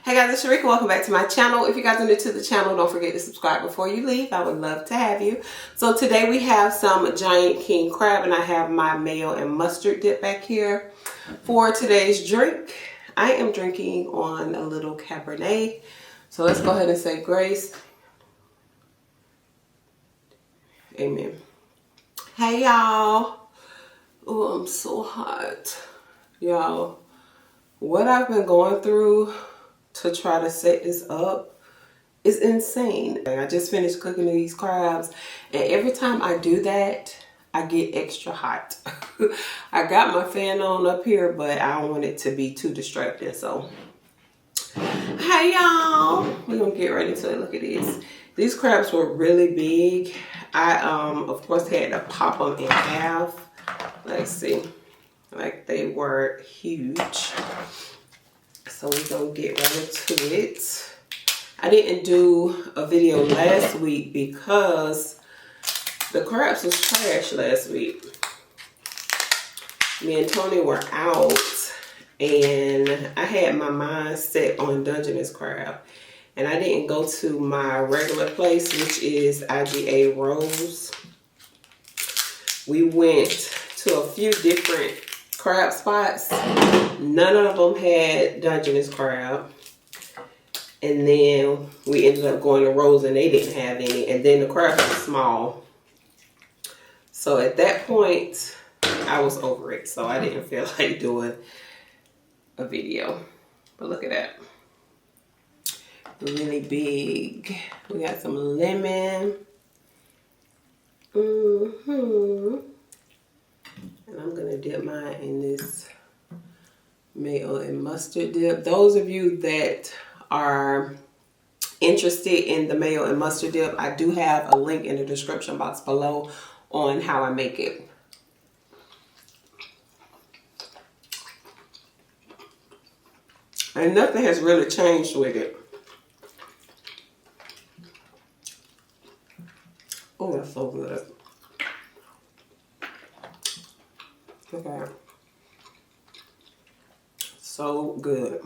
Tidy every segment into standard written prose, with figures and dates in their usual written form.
Hey guys, it's Sharika. Welcome back to my channel. If you guys are new to the channel, don't forget to subscribe before you leave. I would love to have you. So today we have some giant king crab and I have my mayo and mustard dip back here. For today's drink, I am drinking on a little Cabernet. So let's go ahead and say grace. Amen. Hey y'all. Oh, I'm so hot. Y'all, what I've been going through to try to set this up is insane. I just finished cooking these crabs and every time I do that, I get extra hot. I got my fan on up here, but I don't want it to be too distracting. So, hey y'all, we're gonna get right into it. Look at this. These crabs were really big. I, of course, had to pop them in half. Let's see. Like they were huge. So we're gonna get right into it. I didn't do a video last week because the crabs was trash last week. Me and Tony were out and I had my mind set on Dungeness crab. And I didn't go to my regular place, which is IGA Rose. We went to a few different crab spots. None of them had Dungeness crab. And then we ended up going to Rose and they didn't have any. And then the crabs were small. So at that point, I was over it. So I didn't feel like doing a video. But look at that. Really big. We got some lemon. And I'm gonna dip mine in this mayo and mustard dip. Those of you that are interested in the mayo and mustard dip, I do have a link in the description box below on how I make it. And nothing has really changed with it. Oh, that's so good. Okay. So good.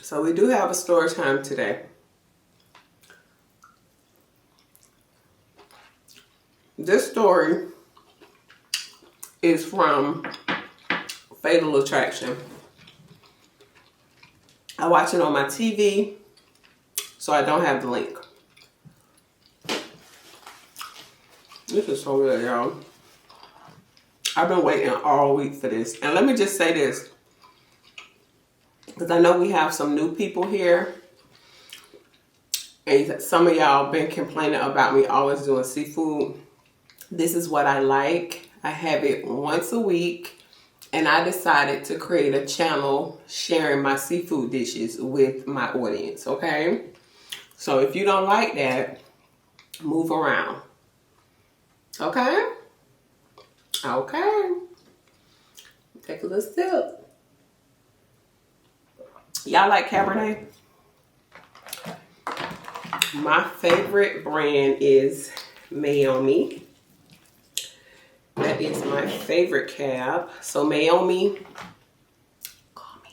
So we do have a story time today. This story is from Fatal Attraction. I watch it on my TV, so I don't have the link. This is so good, y'all. I've been waiting all week for this. And let me just say this, because I know we have some new people here. And some of y'all been complaining about me always doing seafood. This is what I like. I have it once a week. And I decided to create a channel sharing my seafood dishes with my audience, okay? So if you don't like that, move around. Okay? Okay. Take a little sip. Y'all like Cabernet? My favorite brand is MAYO. That is my favorite cab. So MAYO, call me.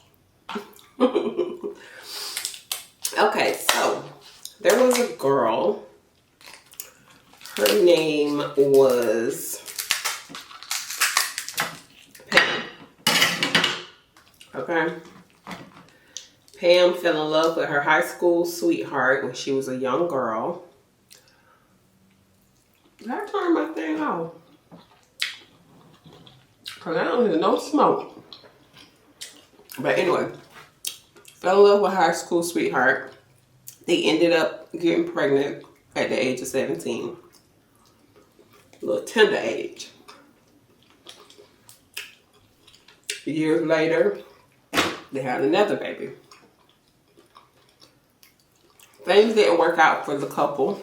Okay, so there was a girl. Her name was Pam. Okay. Pam fell in love with her high school sweetheart when she was a young girl. Did I turn my thing off? Because I don't hear no smoke. But anyway, fell in love with her high school sweetheart. They ended up getting pregnant at the age of 17. A little tender age. Years later, they had another baby. Things didn't work out for the couple,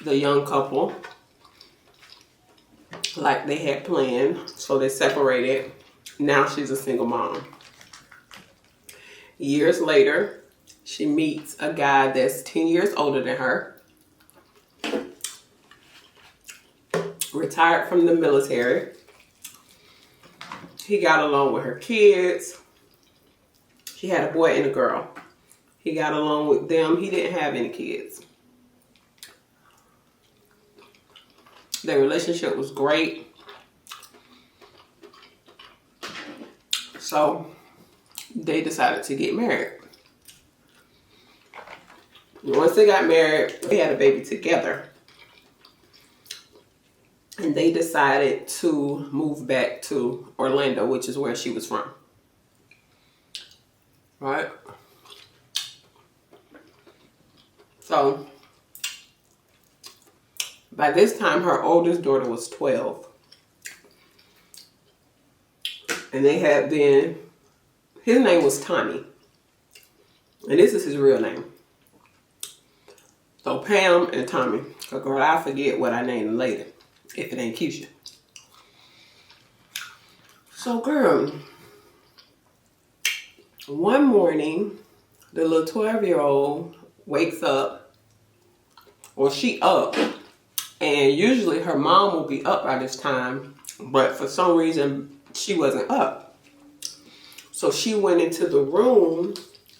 the young couple. like they had planned. So they separated. Now she's a single mom. Years later, she meets a guy that's 10 years older than her. Retired from the military. He got along with her kids. She had a boy and a girl. He got along with them. He didn't have any kids. Their relationship was great. So they decided to get married. Once they got married, they had a baby together. And they decided to move back to Orlando, which is where she was from. Right? So by this time, her oldest daughter was 12. And they had been, his name was Tommy. And this is his real name. So Pam and Tommy. Because girl, I forget what I named them later. If it ain't Keisha. So girl, one morning, the little 12-year-old wakes up. Well, she up. And usually her mom will be up by this time. But for some reason, she wasn't up. So she went into the room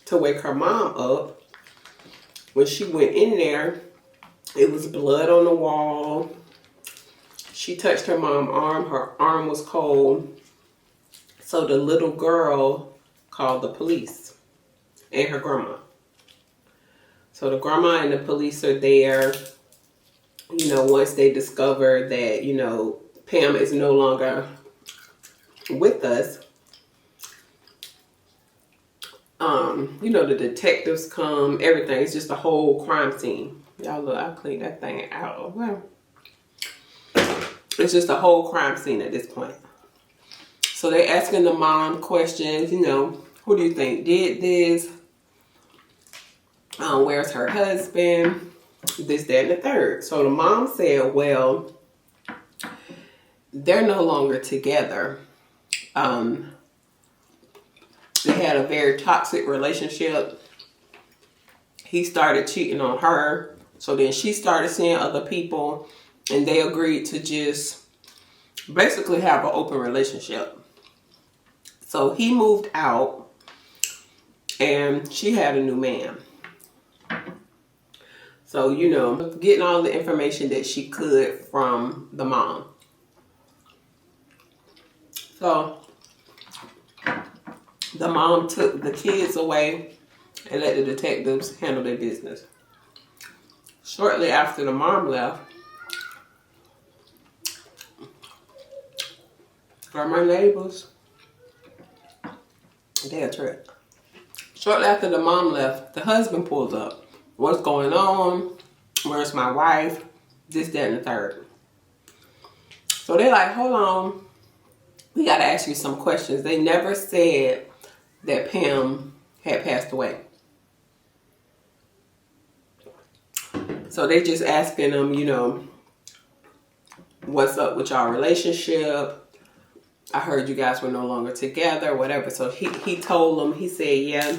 to wake her mom up. When she went in there, it was blood on the wall. She touched her mom's arm. Her arm was cold. So the little girl called the police and her grandma. So the grandma and the police are there. You know, once they discover that, you know, Pam is no longer with us. You know, the detectives come, everything. It's just a whole crime scene. Y'all look, I cleaned that thing out. Well, it's just a whole crime scene at this point. So they're asking the mom questions, you know, who do you think did this? Where's her husband? This, that, and the third. So the mom said, well, they're no longer together. They had a very toxic relationship. He started cheating on her. So then she started seeing other people. And they agreed to just basically have an open relationship. So he moved out. And she had a new man. So, you know, getting all the information that she could from the mom. So the mom took the kids away and let the detectives handle their business. Shortly after the mom left, from my neighbors, they a trip. Shortly after the mom left, the husband pulls up. What's going on? Where's my wife? This, that, and the third. So they're like, hold on. We got to ask you some questions. They never said that Pam had passed away. So they just asking them, you know, what's up with y'all relationship? I heard you guys were no longer together, whatever. So he told them, he said, yeah.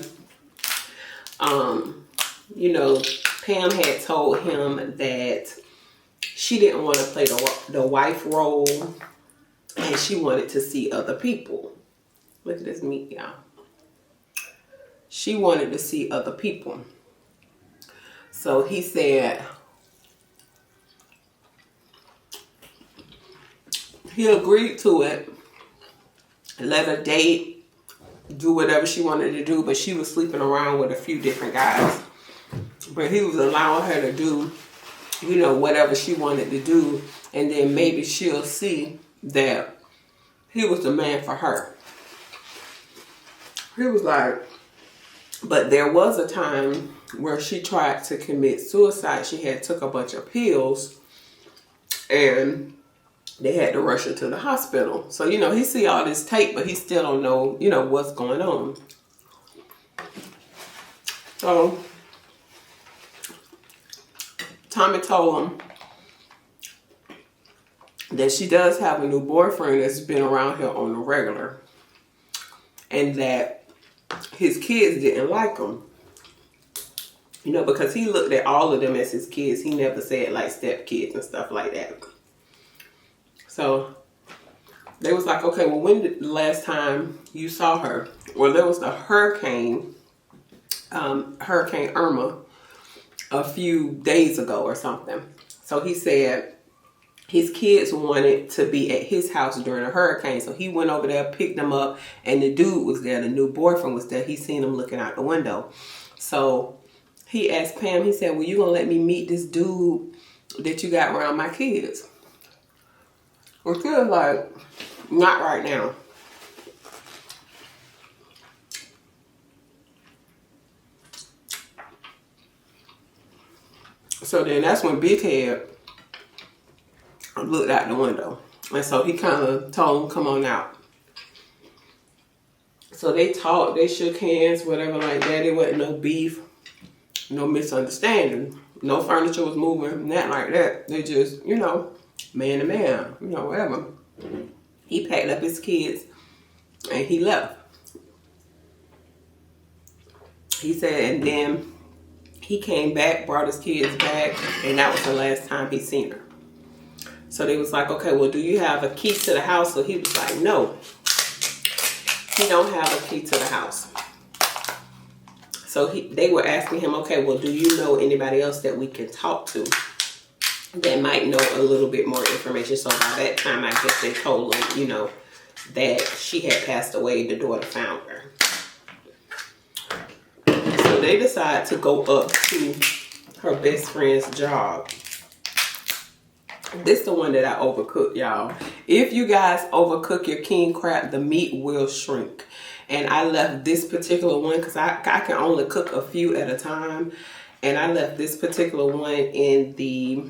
You know, Pam had told him that she didn't want to play the wife role and she wanted to see other people. Look at this meat, y'all. She wanted to see other people. So he said he agreed to it, let her date, do whatever she wanted to do, but she was sleeping around with a few different guys. But he was allowing her to do, you know, whatever she wanted to do, and then maybe she'll see that he was the man for her. He was like, but there was a time where she tried to commit suicide. She had took a bunch of pills and they had to rush her to the hospital. So, you know, he see all this tape, but he still don't know, you know, what's going on. So Tommy told him that she does have a new boyfriend that's been around here on the regular. and that his kids didn't like him. You know, because he looked at all of them as his kids. He never said like stepkids and stuff like that. So they was like, okay, well, when did the last time you saw her? Well, there was the hurricane, Hurricane Irma, a few days ago or something. So he said his kids wanted to be at his house during a hurricane. So he went over there, picked them up, and the dude was there. The new boyfriend was there. He seen him looking out the window. So he asked Pam, he said, well, you gonna let me meet this dude that you got around my kids? Well, she was like, not right now. So then that's when Big Head looked out the window. And so he kind of told him, come on out. So they talked, they shook hands, whatever like that. It wasn't no beef, no misunderstanding. No furniture was moving, nothing like that. They just, you know, man to man, you know, whatever. He packed up his kids and he left. He said, and then he came back, brought his kids back, and that was the last time he seen her. So they was like, okay, well, do you have a key to the house? So he was like, no, he don't have a key to the house. So they were asking him, okay, well, do you know anybody else that we can talk to that might know a little bit more information? So by that time, I guess they told him, you know, that she had passed away. The daughter found her. So they decided to go up to her best friend's job. This is the one that I overcooked, y'all. If you guys overcook your king crab, the meat will shrink. And I left this particular one because I can only cook a few at a time. And I left this particular one in the,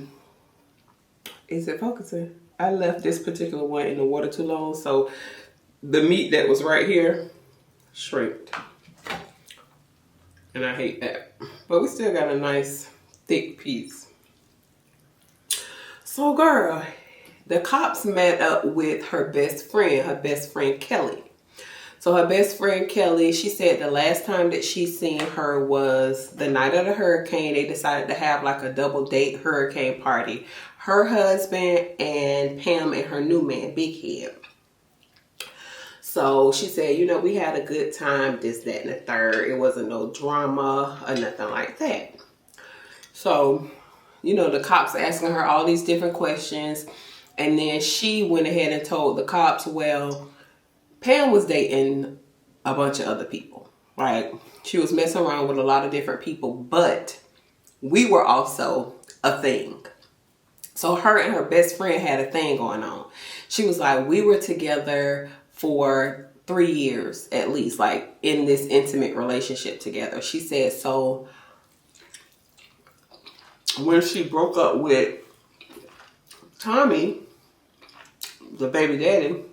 is it focusing? I left this particular one in the water too long. So the meat that was right here shrinked. And I hate that. But we still got a nice thick piece. So girl, the cops met up with her best friend Kelly. So her best friend Kelly, she said the last time that she seen her was the night of the hurricane. They decided to have like a double date hurricane party. Her husband and Pam and her new man, Big Head. So she said, you know, we had a good time, this, that, and the third. It wasn't no drama or nothing like that. So, you know, the cops asking her all these different questions. And then she went ahead and told the cops, well, Pam was dating a bunch of other people, right? She was messing around with a lot of different people, but we were also a thing. So her and her best friend had a thing going on. She was like, we were together for 3 years at least, like in this intimate relationship together. She said, so when she broke up with Tommy, the baby daddy,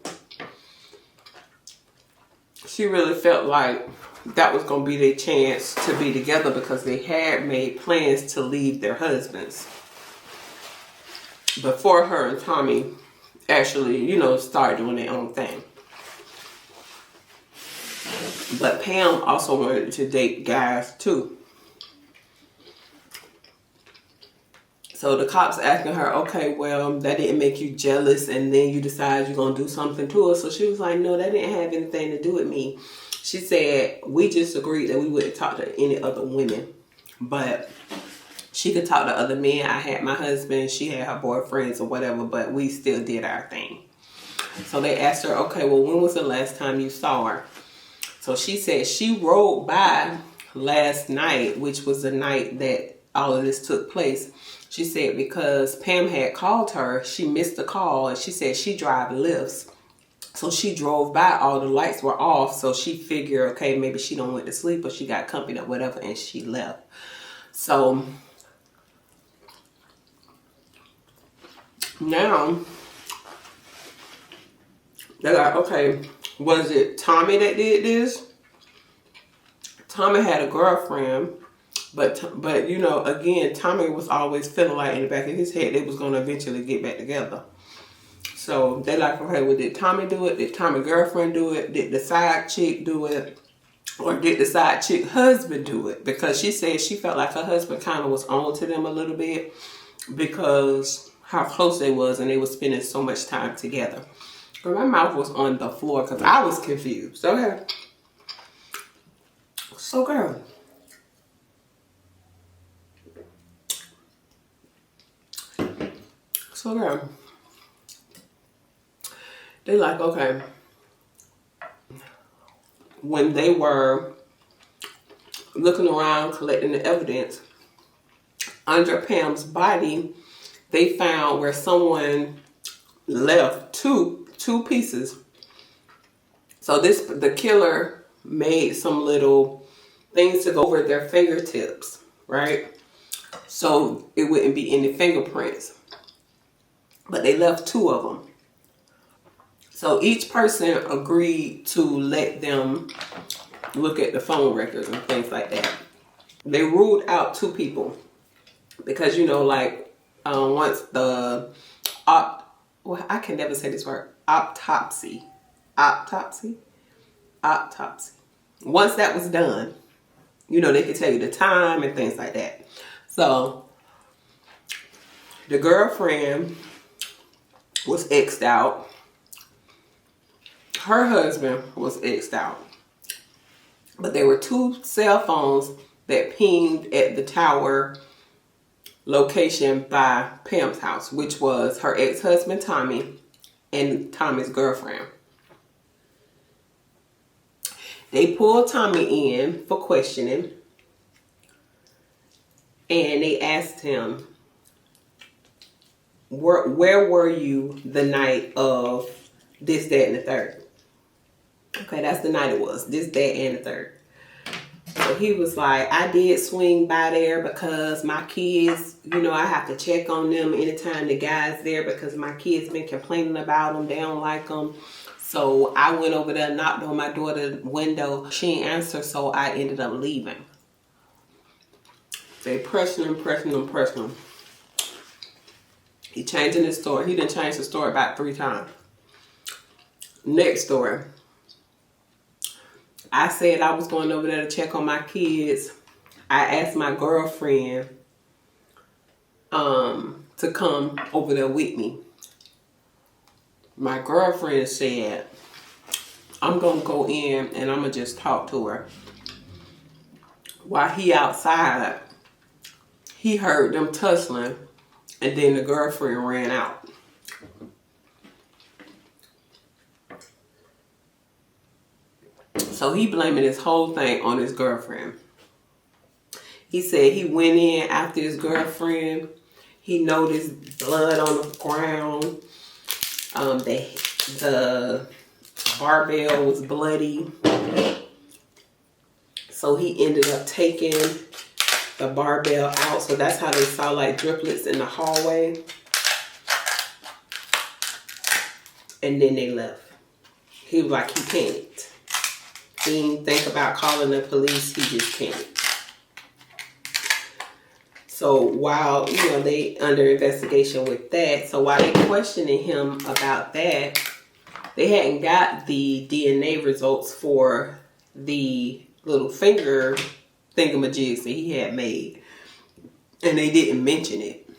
she really felt like that was going to be their chance to be together because they had made plans to leave their husbands before her and Tommy actually, you know, started doing their own thing. But Pam also wanted to date guys too. So the cops asking her, okay, well, that didn't make you jealous and then you decide you're going to do something to her. So she was like, no, that didn't have anything to do with me. She said, we just agreed that we wouldn't talk to any other women. But she could talk to other men. I had my husband, she had her boyfriends or whatever, but we still did our thing. So they asked her, okay, well, when was the last time you saw her? So she said she rode by last night, which was the night that all of this took place. She said because Pam had called her, she missed the call, and she said she drives lifts. So she drove by, all the lights were off, so she figured, okay, maybe she don't went to sleep or she got company or whatever, and she left. So now they're like, okay, was it Tommy that did this? Tommy had a girlfriend. But you know, again, Tommy was always feeling like in the back of his head they was going to eventually get back together. So they like, okay, well, did Tommy do it? Did Tommy's girlfriend do it? Did the side chick do it? Or did the side chick husband do it? Because she said she felt like her husband kind of was on to them a little bit because how close they was and they was spending so much time together. But my mouth was on the floor because I was confused. Okay. So girl. They like, okay. When they were looking around, collecting the evidence, under Pam's body, they found where someone left two pieces. So the killer made some little things to go over their fingertips, right? So it wouldn't be any fingerprints. But they left 2 of them. So each person agreed to let them look at the phone records and things like that. They ruled out 2 people because, you know, like once the I can never say this word, autopsy. Once that was done, you know, they could tell you the time and things like that. So the girlfriend was X'd out. Her husband was X'd out. But there were 2 cell phones that pinged at the tower location by Pam's house, which was her ex-husband Tommy and Tommy's girlfriend. They pulled Tommy in for questioning and they asked him, where were you the night of this, that, and the third? Okay, that's the night it was. This, that, and the third. So he was like, I did swing by there because my kids, you know, I have to check on them anytime the guy's there because my kids been complaining about them. They don't like them. So I went over there, knocked on my daughter's window. She didn't answer, so I ended up leaving. They pressing him. He changing his story. He didn't change the story about 3 times. Next story. I said I was going over there to check on my kids. I asked my girlfriend to come over there with me. My girlfriend said, I'm going to go in and I'm going to just talk to her. While he outside, he heard them tussling and then the girlfriend ran out. So he blaming this whole thing on his girlfriend. He said he went in after his girlfriend. He noticed blood on the ground. The barbell was bloody. So he ended up taking the barbell out. So that's how they saw like driplets in the hallway. And then they left. He was like, he panicked. He didn't think about calling the police. He just panicked. So while, you know, they under investigation with that, so while they questioning him about that, they hadn't got the DNA results for the little finger thingamajigs that he had made. And they didn't mention it.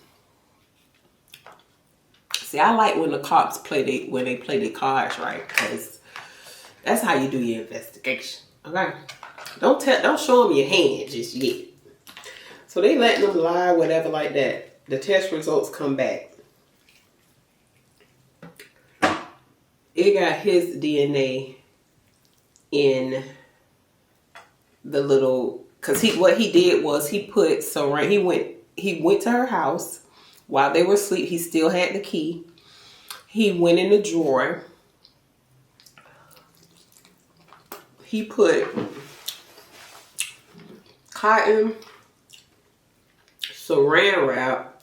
See, I like when the cops play when they play their cards right, because that's how you do your investigation. Okay? Don't show them your hand just yet. So they letting them lie, whatever like that. The test results come back. It got his DNA in the little, cause what he did was he put he went to her house while they were asleep. He still had the key. He went in the drawer. He put cotton, saran wrap,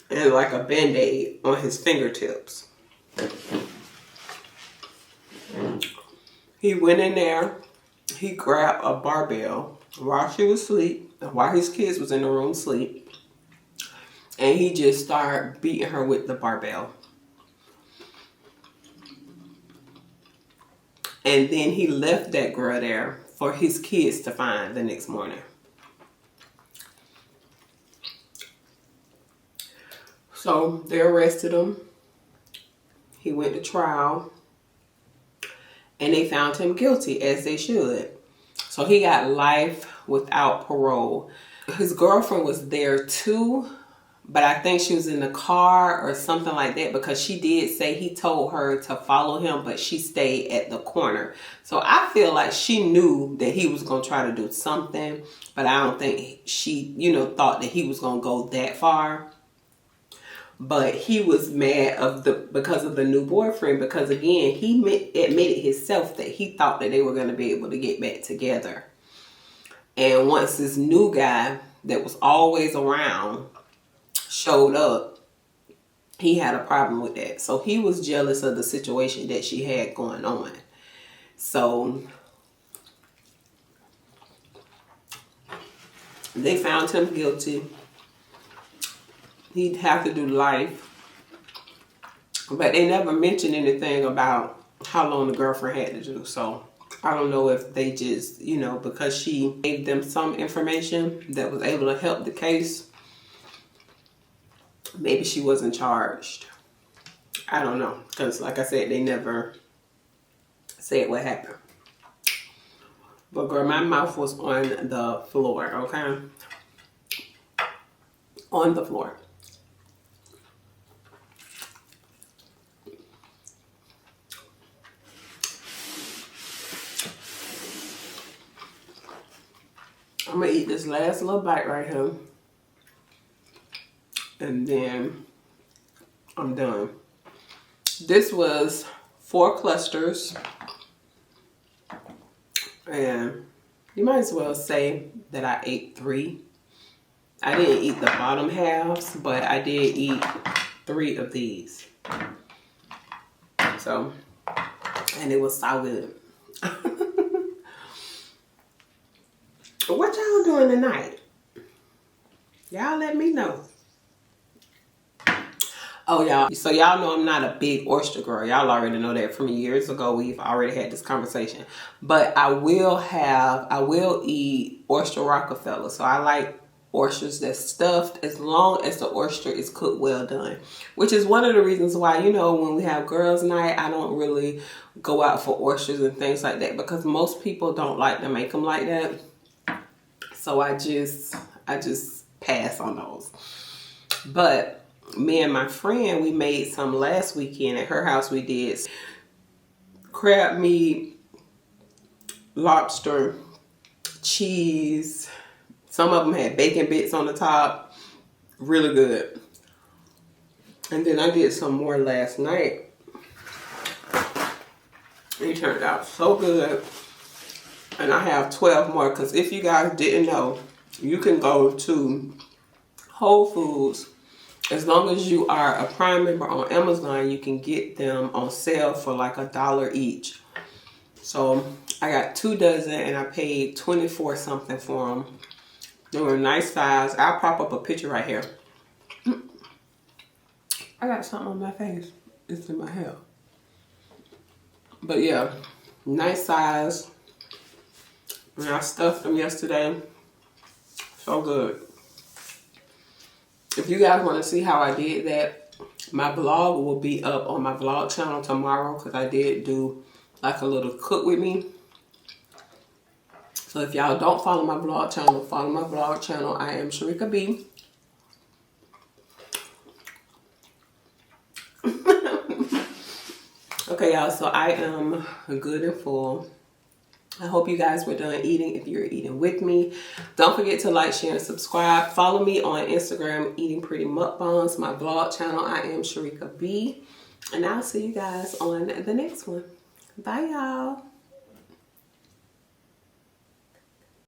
and like a Band-Aid on his fingertips. He went in there. He grabbed a barbell while she was asleep, while his kids was in the room asleep. And he just started beating her with the barbell. And then he left that girl there for his kids to find the next morning. So they arrested him. He went to trial. And they found him guilty, as they should. So he got life without parole. His girlfriend was there too, but I think she was in the car or something like that, because she did say he told her to follow him, but she stayed at the corner. So I feel like she knew that he was going to try to do something, but I don't think she, thought that he was going to go that far. But he was mad because of the new boyfriend, because again, he admitted himself that he thought that they were going to be able to get back together. And once this new guy that was always around showed up, he had a problem with that. So he was jealous of the situation that she had going on. So they found him guilty. He'd have to do life. But they never mentioned anything about how long the girlfriend had to do. So I don't know if they just, because she gave them some information that was able to help the case, maybe she wasn't charged. I don't know. Because like I said, they never said what happened. But girl, my mouth was on the floor, okay? On the floor. I'm going to eat this last little bite right here. And then I'm done. This was 4 clusters. And you might as well say that I ate 3. I didn't eat the bottom halves, but I did eat 3 of these. So, and it was so good. What y'all doing tonight? Y'all let me know. Oh, y'all. So y'all know I'm not a big oyster girl. Y'all already know that from years ago. We've already had this conversation. But I will eat oyster Rockefeller. So I like oysters that's stuffed as long as the oyster is cooked well done. Which is one of the reasons why, when we have girls' night, I don't really go out for oysters and things like that. Because most people don't like to make them like that. So I just pass on those. But me and my friend, we made some last weekend at her house. We did crab meat, lobster, cheese. Some of them had bacon bits on the top. Really good. And then I did some more last night. It turned out so good. And I have 12 more, because if you guys didn't know, you can go to Whole Foods. As long as you are a Prime member on Amazon, you can get them on sale for like $1 each. So I got 2 dozen and I paid 24 something for them. They were nice size. I'll pop up a picture right here. I got something on my face. It's in my hair. But yeah, nice size. And I stuffed them yesterday. So good. If you guys want to see how I did that, my vlog will be up on my vlog channel tomorrow, because I did do like a little cook with me. So if y'all don't follow my vlog channel, follow my vlog channel. I am Sharika B. Okay, y'all, so I am good and full. I hope you guys were done eating if you're eating with me. Don't forget to like, share, and subscribe. Follow me on Instagram, Eating Pretty Mukbangs, my vlog channel. I am Sharika B. And I'll see you guys on the next one. Bye, y'all.